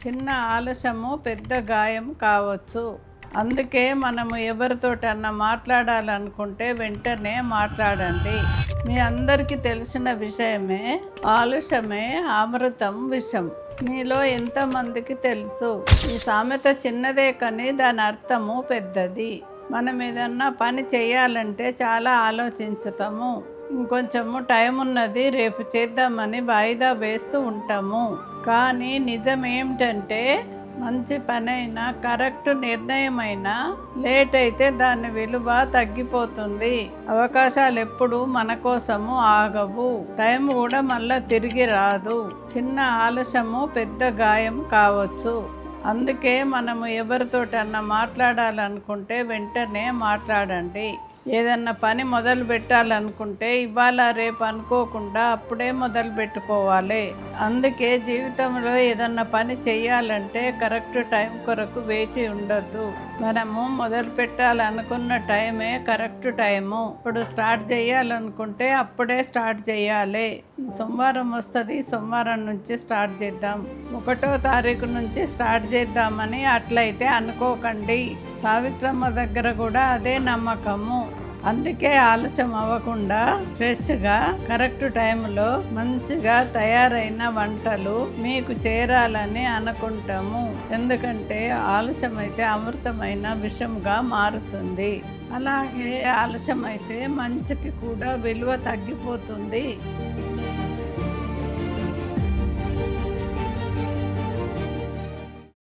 చిన్న ఆలస్యము పెద్ద గాయం కావచ్చు. అందుకే మనము ఎవరితోటన్నా మాట్లాడాలనుకుంటే వెంటనే మాట్లాడండి. మీ అందరికీ తెలిసిన విషయమే, ఆలస్యమే అమృతం విషం. మీలో ఎంతమందికి తెలుసు? ఈ సామెత చిన్నదే కానీ దాని అర్థము పెద్దది. మనం ఏదన్నా పని చేయాలంటే చాలా ఆలోచించుతాము. ఇంకొంచెము టైం ఉన్నది, రేపు చేద్దామని వాయిదా వేస్తూ ఉంటాము. కానీ నిజం ఏమిటంటే, మంచి పనైనా, కరెక్ట్ నిర్ణయమైనా లేట్ అయితే దాని విలువ తగ్గిపోతుంది. అవకాశాలు ఎప్పుడు మన కోసము ఆగవు. టైం కూడా మళ్ళా తిరిగి రాదు. చిన్న ఆలస్యము పెద్ద గాయం కావచ్చు. అందుకే మనము ఎవరితోటన్నా మాట్లాడాలనుకుంటే వెంటనే మాట్లాడండి. ఏదన్నా పని మొదలు పెట్టాలనుకుంటే ఇవాళ రేపు అనుకోకుండా అప్పుడే మొదలు పెట్టుకోవాలి. అందుకే జీవితంలో ఏదన్నా పని చేయాలంటే కరెక్ట్ టైం కొరకు వేచి ఉండొద్దు. మనము మొదలు పెట్టాలనుకున్న టైమే కరెక్ట్ టైము. ఇప్పుడు స్టార్ట్ చేయాలనుకుంటే అప్పుడే స్టార్ట్ చేయాలి. సోమవారం వస్తుంది, సోమవారం నుంచి స్టార్ట్ చేద్దాం, 1వ తారీఖు నుంచి స్టార్ట్ చేద్దామని అట్లయితే అనుకోకండి. సావిత్రమ్మ దగ్గర కూడా అదే నమ్మకము. అందుకే ఆలస్యం అవ్వకుండా ఫ్రెష్గా కరెక్ట్ టైంలో మంచిగా తయారైన వంటలు మీకు చేరాలని అనుకుంటాము. ఎందుకంటే ఆలస్యం అయితే అమృతమైన విషంగా మారుతుంది. అలాగే ఆలస్యం అయితే మంచికి కూడా విలువ తగ్గిపోతుంది.